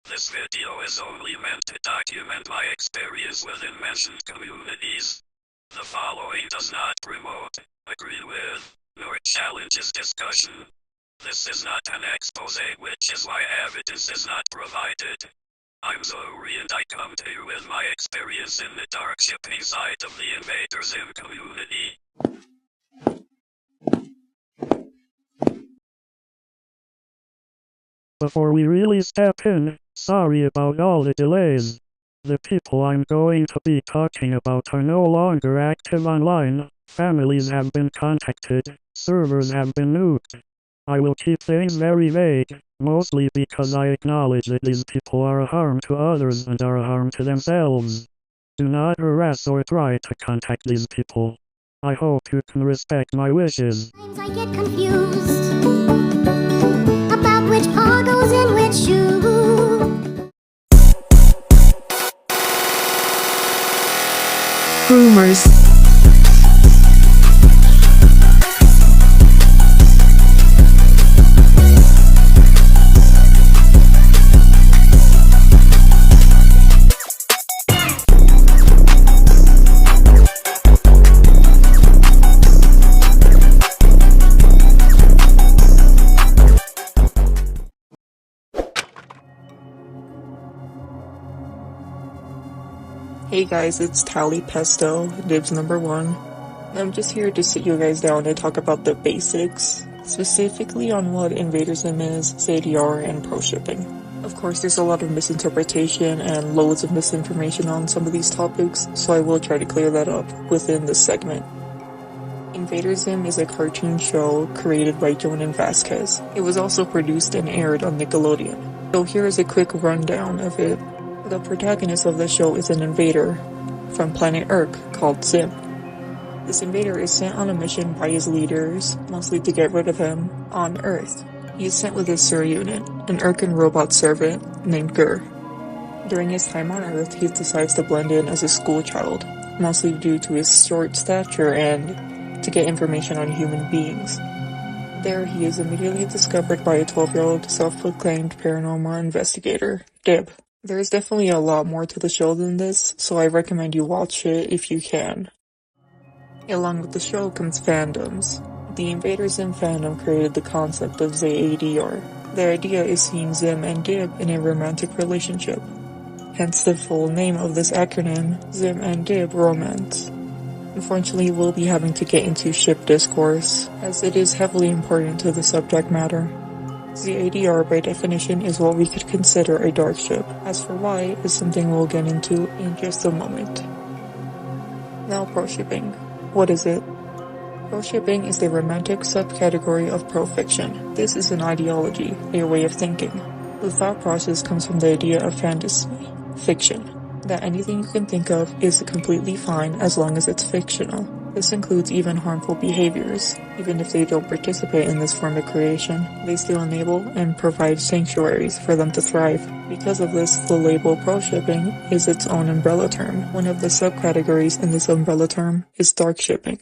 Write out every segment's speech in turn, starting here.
This video is only meant to document my experience within mentioned communities. The following does not promote, agree with, nor challenges discussion. This is not an expose, which is why evidence is not provided. I'm Zuri and I come to you with my experience in the dark shipping side of the Invaders Zim community. Before we really step in, sorry about all the delays. The people I'm going to be talking about are no longer active online, families have been contacted, servers have been nuked. I will keep things very vague, mostly because I acknowledge that these people are a harm to others and are a harm to themselves. Do not harass or try to contact these people. I hope you can respect my wishes. Sometimes I get confused about which paw goes in which shoe. Rumors. Hey guys, it's Tally Pesto, Dibs number 1. I'm just here to sit you guys down and talk about the basics, specifically on what Invader Zim is, ADR, and pro shipping. Of course, there's a lot of misinterpretation and loads of misinformation on some of these topics, so I will try to clear that up within this segment. Invader Zim is a cartoon show created by Jonan Vasquez. It was also produced and aired on Nickelodeon. So here is a quick rundown of it. The protagonist of the show is an invader from planet Urk called Zim. This invader is sent on a mission by his leaders, mostly to get rid of him, on Earth. He is sent with his Sur unit, an Urkan robot servant named Gur. During his time on Earth, he decides to blend in as a schoolchild, mostly due to his short stature and to get information on human beings. There, he is immediately discovered by a 12-year-old self-proclaimed paranormal investigator, Dib. There is definitely a lot more to the show than this, so I recommend you watch it if you can. Along with the show comes fandoms. The Invader Zim fandom created the concept of ZADR. Their idea is seeing Zim and Dib in a romantic relationship. Hence the full name of this acronym, Zim and Dib Romance. Unfortunately, we'll be having to get into ship discourse, as it is heavily important to the subject matter. ZADR by definition is what we could consider a dark ship. As for why is something we'll get into in just a moment. Now pro shipping. What is it? Pro shipping is the romantic subcategory of pro fiction. This is an ideology, a way of thinking. The thought process comes from the idea of fantasy, fiction, that anything you can think of is completely fine as long as it's fictional. This includes even harmful behaviors. Even if they don't participate in this form of creation, they still enable and provide sanctuaries for them to thrive. Because of this, the label pro-shipping is its own umbrella term. One of the subcategories in this umbrella term is dark shipping.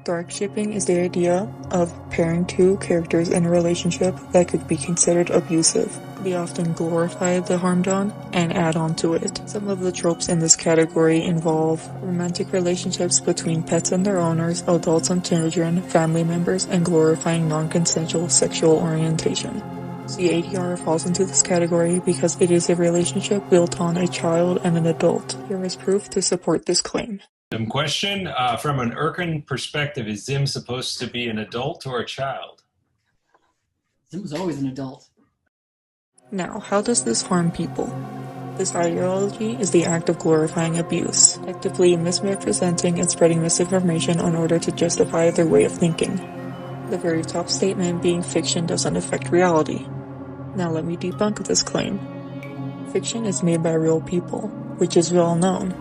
Dark shipping is the idea of pairing two characters in a relationship that could be considered abusive. They often glorify the harm done and add on to it. Some of the tropes in this category involve romantic relationships between pets and their owners, adults and children, family members, and glorifying non-consensual sexual orientation. ZADR falls into this category because it is a relationship built on a child and an adult. Here is proof to support this claim. Question, from an Urkan perspective, is Zim supposed to be an adult or a child? Zim was always an adult. Now, how does this harm people? This ideology is the act of glorifying abuse, actively misrepresenting and spreading misinformation in order to justify their way of thinking. The very top statement being fiction doesn't affect reality. Now let me debunk this claim. Fiction is made by real people, which is well known.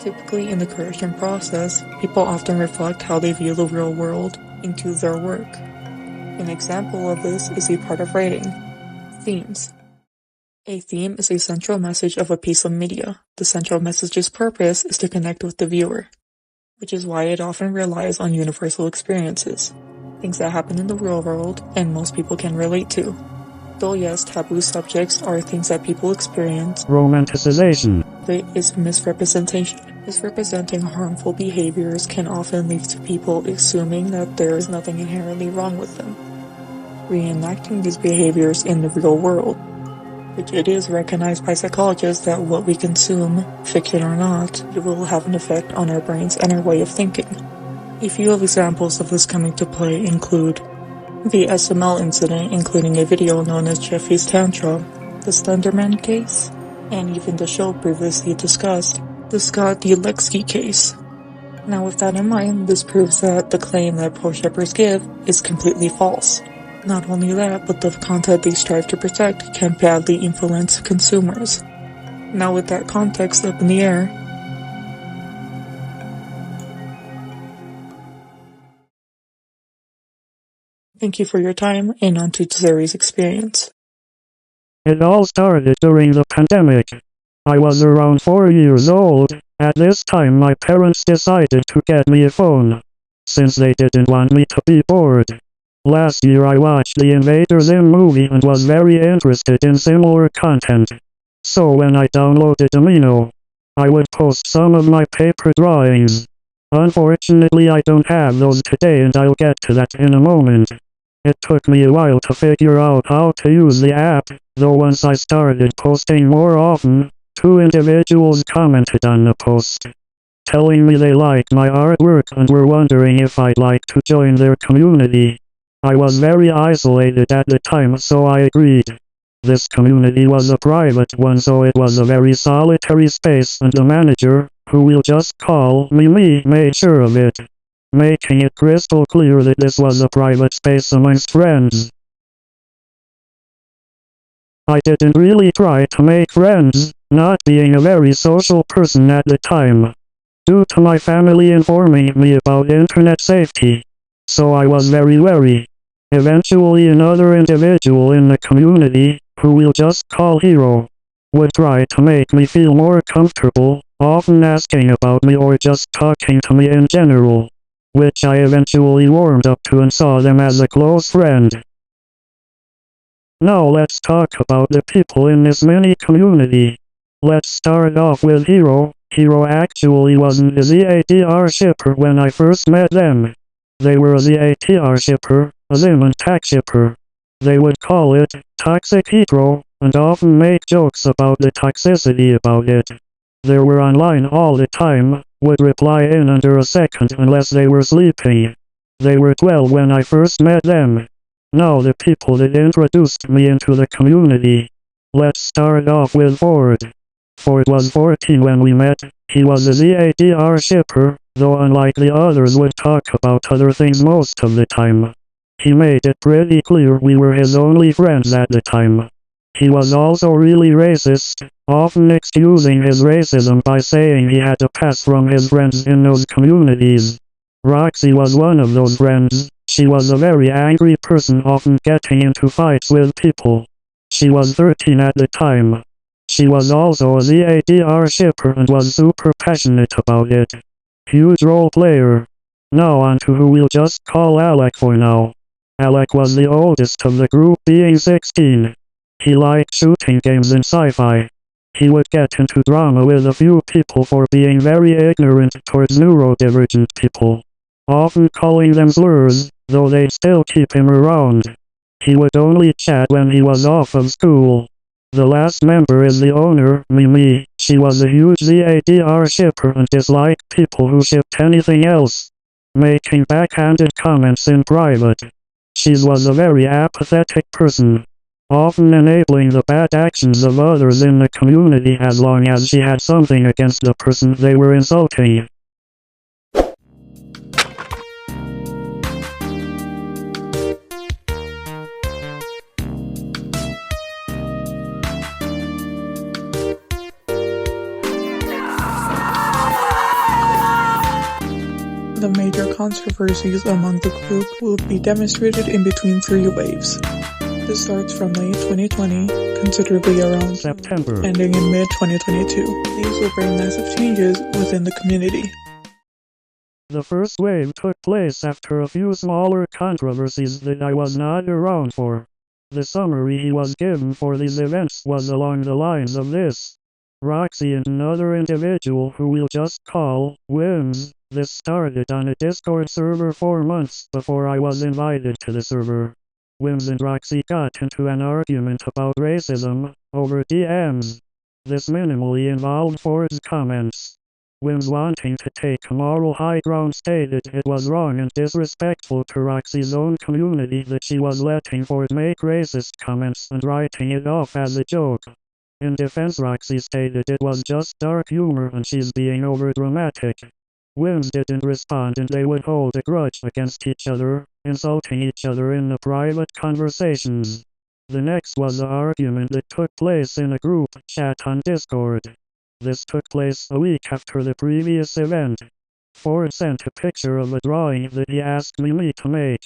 Typically in the creation process, people often reflect how they view the real world into their work. An example of this is a part of writing. Themes. A theme is a central message of a piece of media. The central message's purpose is to connect with the viewer, which is why it often relies on universal experiences, things that happen in the real world and most people can relate to. Though yes, taboo subjects are things that people experience, romanticization it is misrepresentation. Misrepresenting harmful behaviors can often lead to people assuming that there is nothing inherently wrong with them, reenacting these behaviors in the real world. Which it is recognized by psychologists that what we consume, fiction or not, it will have an effect on our brains and our way of thinking. A few of examples of this coming to play include the SML incident, including a video known as Jeffy's Tantrum, the Slenderman case, and even the show previously discussed, the Scott D. Lexkey case. Now with that in mind, this proves that the claim that pro-shippers give is completely false. Not only that, but the content they strive to protect can badly influence consumers. Now with that context up in the air, thank you for your time, and on to Zuri's experience. It all started during the pandemic. I was around 4 years old. At this time my parents decided to get me a phone, since they didn't want me to be bored. Last year I watched the Invader Zim movie and was very interested in similar content. So when I downloaded Amino, I would post some of my paper drawings. Unfortunately I don't have those today and I'll get to that in a moment. It took me a while to figure out how to use the app, though once I started posting more often, 2 individuals commented on the post, telling me they liked my artwork and were wondering if I'd like to join their community. I was very isolated at the time, so I agreed. This community was a private one, so it was a very solitary space, and the manager, who we'll just call me, made sure of it, making it crystal clear that this was a private space amongst friends. I didn't really try to make friends, not being a very social person at the time, due to my family informing me about internet safety. So I was very wary. Eventually another individual in the community, who we'll just call Hero, would try to make me feel more comfortable, often asking about me or just talking to me in general, which I eventually warmed up to and saw them as a close friend. Now let's talk about the people in this mini community. Let's start off with Hero. Hero actually wasn't a ZATR shipper when I first met them. They were a ZATR shipper, a Zim and Tac shipper. They would call it toxic hetero, and often make jokes about the toxicity about it. They were online all the time, would reply in under a second unless they were sleeping. They were 12 when I first met them. Now the people that introduced me into the community. Let's start off with Ford. Ford was 14 when we met. He was a ZATR shipper, though unlike the others would talk about other things most of the time. He made it pretty clear we were his only friends at the time. He was also really racist, often excusing his racism by saying he had to pass from his friends in those communities. Roxy was one of those friends. She was a very angry person, often getting into fights with people. She was 13 at the time. She was also a ZATR shipper and was super passionate about it. Huge role player. Now on to who we'll just call Alec for now. Alec was the oldest of the group, being 16. He liked shooting games and sci-fi. He would get into drama with a few people for being very ignorant towards neurodivergent people, often calling them slurs, though they'd still keep him around. He would only chat when he was off of school. The last member is the owner, Mimi. She was a huge ZATR shipper and disliked people who shipped anything else, making backhanded comments in private. She was a very apathetic person, often enabling the bad actions of others in the community as long as she had something against the person they were insulting. The major controversies among the group will be demonstrated in between 3 waves. This starts from late 2020, considerably around September, ending in mid-2022. These will bring massive changes within the community. the first wave took place after a few smaller controversies that I was not around for. The summary he was given for these events was along the lines of this. Roxy and another individual who we'll just call Wims. This started on a Discord server 4 months before I was invited to the server. Wims and Roxy got into an argument about racism over DMs. This minimally involved Ford's comments. Wims, wanting to take a moral high ground, stated it was wrong and disrespectful to Roxy's own community that she was letting Ford make racist comments and writing it off as a joke. In defense, Roxy stated it was just dark humor and she's being overdramatic. Wims didn't respond and they would hold a grudge against each other, insulting each other in the private conversations. The next was an argument that took place in a group chat on Discord. This took place a week after the previous event. Ford sent a picture of a drawing that he asked me to make.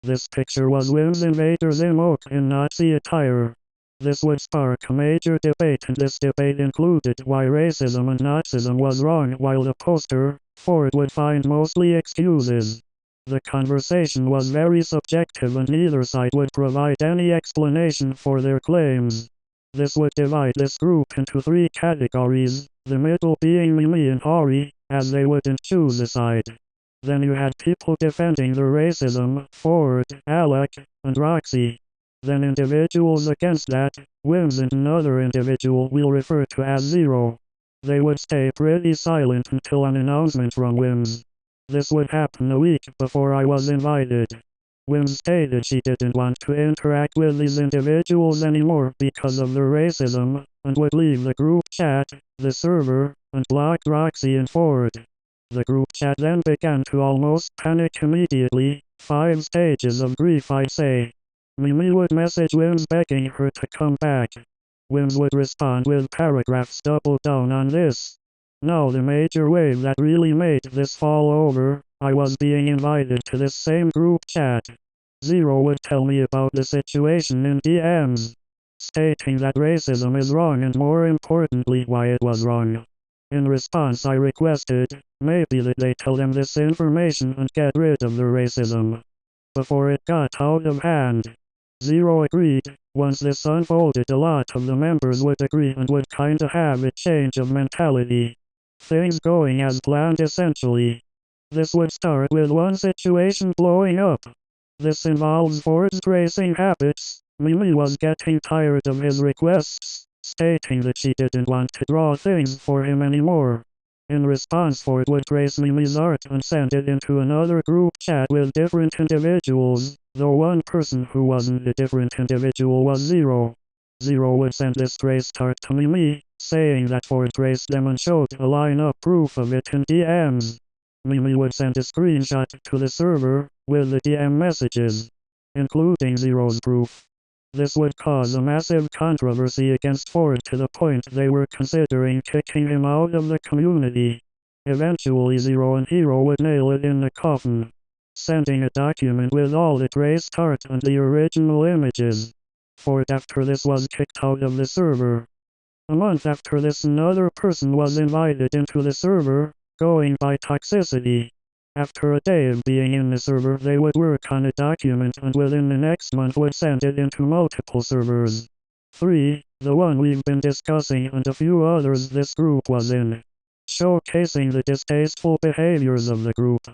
This picture was Wims Invader Zim Oak in Nazi attire. This would spark a major debate, and this debate included why racism and Nazism was wrong, while the poster, Ford would find mostly excuses. The conversation was very subjective and neither side would provide any explanation for their claims. This would divide this group into 3 categories, the middle being Mimi and Ari, as they wouldn't choose a side. Then you had people defending the racism, Ford, Alec, and Roxy. Then individuals against that, Wims and another individual we'll refer to as Zero. They would stay pretty silent until an announcement from Wims. This would happen a week before I was invited. Wims stated she didn't want to interact with these individuals anymore because of their racism, and would leave the group chat, the server, and blocked Roxy and Ford. The group chat then began to almost panic immediately, 5 stages of grief, I'd say. Mimi would message Wims begging her to come back. Wims would respond with paragraphs double down on this. Now the major wave that really made this fall over, I was being invited to this same group chat. Zero would tell me about the situation in DMs, stating that racism is wrong and more importantly why it was wrong. In response I requested, maybe that they tell them this information and get rid of the racism before it got out of hand. Zero agreed. Once this unfolded, a lot of the members would agree and would kinda have a change of mentality. Things going as planned essentially. This would start with one situation blowing up. This involves Ford's tracing habits. Mimi was getting tired of his requests, stating that she didn't want to draw things for him anymore. In response, Ford would trace Mimi's art and send it into another group chat with different individuals, though one person who wasn't a different individual was Zero. Zero would send this traced art to Mimi, saying that Ford traced them and showed a line-up proof of it in DMs. Mimi would send a screenshot to the server, with the DM messages, including Zero's proof. This would cause a massive controversy against Ford to the point they were considering kicking him out of the community. Eventually Zero and Hero would nail it in the coffin, sending a document with all the traced art and the original images. Ford after this was kicked out of the server. A month after this, another person was invited into the server, going by Toxicity. After a day of being in the server, they would work on a document and within the next month would send it into multiple servers. 3. The one we've been discussing and a few others this group was in, showcasing the distasteful behaviors of the group.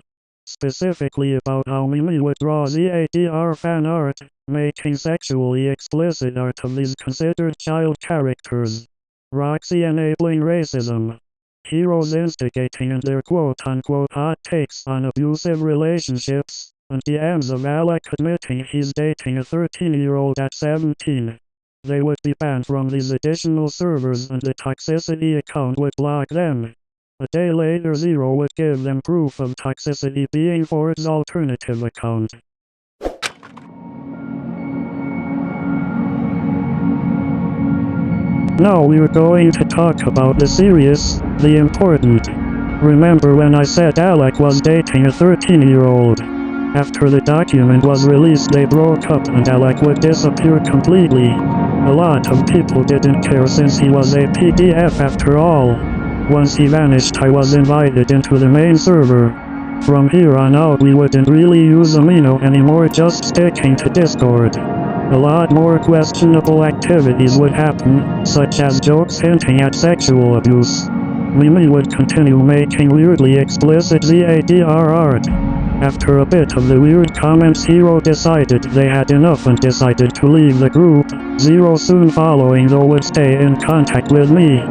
Specifically about how Mimi would draw ZADR fan art, making sexually explicit art of these considered child characters. Roxy enabling racism. Heroes instigating and their quote-unquote hot takes on abusive relationships, and DMs of Alec admitting he's dating a 13-year-old at 17. They would be banned from these additional servers and the Toxicity account would block them. A day later Zero would give them proof of Toxicity being Ford's alternative account. Now we're going to talk about the serious, the important. Remember when I said Alec was dating a 13-year-old? After the document was released they broke up and Alec would disappear completely. A lot of people didn't care since he was a PDF after all. Once he vanished I was invited into the main server. From here on out we wouldn't really use Amino anymore, just sticking to Discord. A lot more questionable activities would happen, such as jokes hinting at sexual abuse. Mimi would continue making weirdly explicit ZADR art. After a bit of the weird comments, Hero decided they had enough and decided to leave the group. Zero soon following though would stay in contact with me,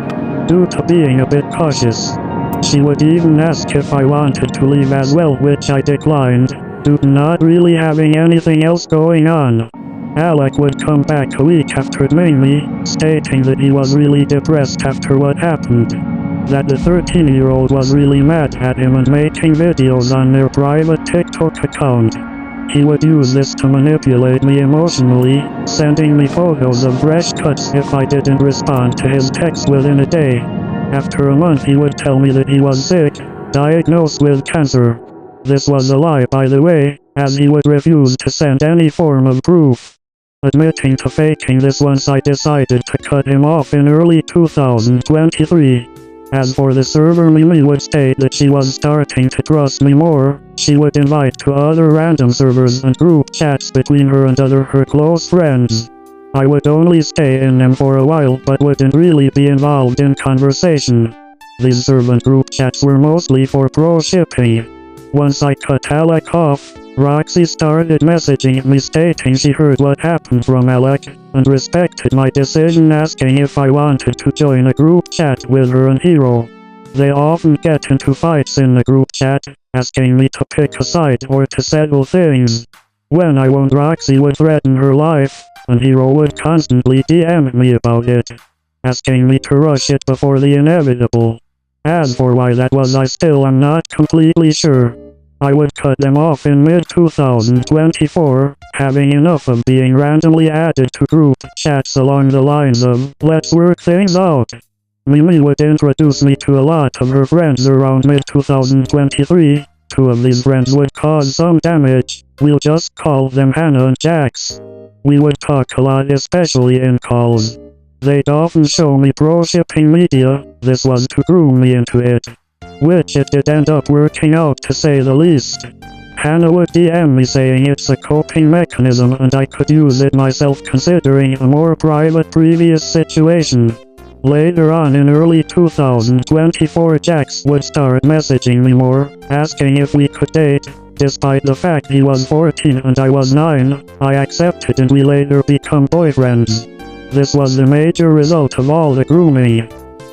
due to being a bit cautious. She would even ask if I wanted to leave as well, which I declined, due to not really having anything else going on. Alec would come back a week after admitting me, stating that he was really depressed after what happened. That the 13-year-old was really mad at him and making videos on their private TikTok account. He would use this to manipulate me emotionally, sending me photos of fresh cuts if I didn't respond to his text within a day. After a month he would tell me that he was sick, diagnosed with cancer. This was a lie, by the way, as he would refuse to send any form of proof. Admitting to faking this once, I decided to cut him off in early 2023. As for the server, Mimi would state that she was starting to trust me more. She would invite to other random servers and group chats between her and her close friends. I would only stay in them for a while but wouldn't really be involved in conversation. These servant group chats were mostly for pro-shipping. Once I cut Alec off, Roxy started messaging me stating she heard what happened from Alec, and respected my decision, asking if I wanted to join a group chat with her and Hero. They often get into fights in the group chat, asking me to pick a side or to settle things. When I won't, Roxy would threaten her life, and Hero would constantly DM me about it, asking me to rush it before the inevitable. As for why that was, I still am not completely sure. I would cut them off in mid-2024, having enough of being randomly added to group chats along the lines of, "Let's work things out." Mimi would introduce me to a lot of her friends around mid-2023. Two of these friends would cause some damage. We'll just call them Hannah and Jax. We would talk a lot, especially in calls. They'd often show me pro-shipping media. This was to groom me into it, which it did end up working out, to say the least. Hannah would DM me saying it's a coping mechanism and I could use it myself, considering a more private previous situation. Later on in early 2024, Jax would start messaging me more, asking if we could date. Despite the fact he was 14 and I was 9, I accepted and we later become boyfriends. This was the major result of all the grooming.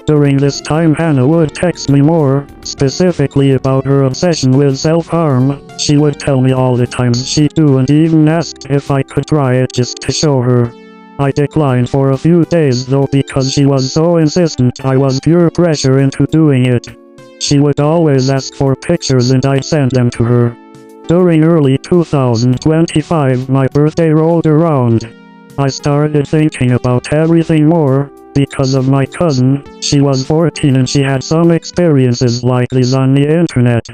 During this time, Hannah would text me more, specifically about her obsession with self-harm. She would tell me all the times she'd do and even asked if I could try it just to show her. I declined for a few days though because she was so insistent. I was pure pressure into doing it. She would always ask for pictures and I'd send them to her. During early 2025, my birthday rolled around. I started thinking about everything more. Because of my cousin, she was 14 and she had some experiences like these on the internet.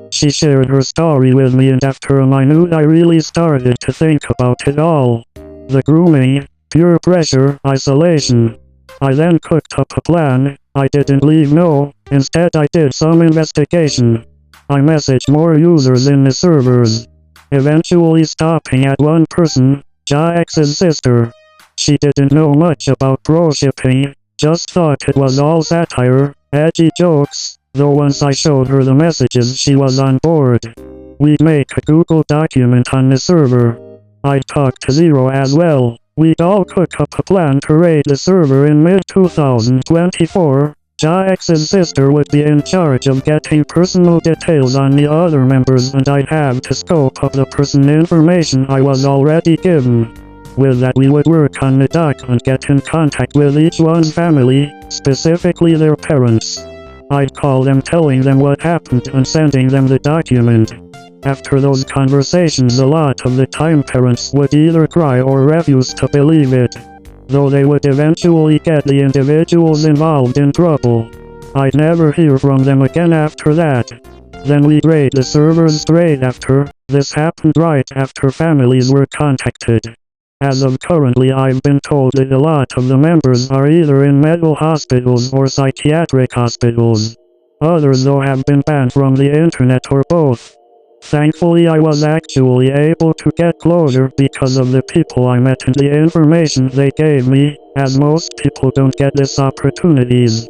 She shared her story with me, and after a minute I really started to think about it all. The grooming, pure pressure, isolation. I then cooked up a plan. I didn't leave, no, instead I did some investigation. I messaged more users in the servers, eventually stopping at one person, Jax's sister. She didn't know much about pro-shipping, just thought it was all satire, edgy jokes, though once I showed her the messages she was on board. We'd make a Google document on the server. I'd talk to Zero as well. We'd all cook up a plan to raid the server in mid-2024. Jax's sister would be in charge of getting personal details on the other members and I'd have to scope up the person information I was already given. With that, we would work on the doc and get in contact with each one's family, specifically their parents. I'd call them, telling them what happened and sending them the document. After those conversations, a lot of the time parents would either cry or refuse to believe it, though they would eventually get the individuals involved in trouble. I'd never hear from them again after that. Then we'd raid the servers straight after. This happened right after families were contacted. As of currently, I've been told that a lot of the members are either in mental hospitals or psychiatric hospitals. Others though have been banned from the internet or both. Thankfully I was actually able to get closure because of the people I met and the information they gave me, as most people don't get this opportunities.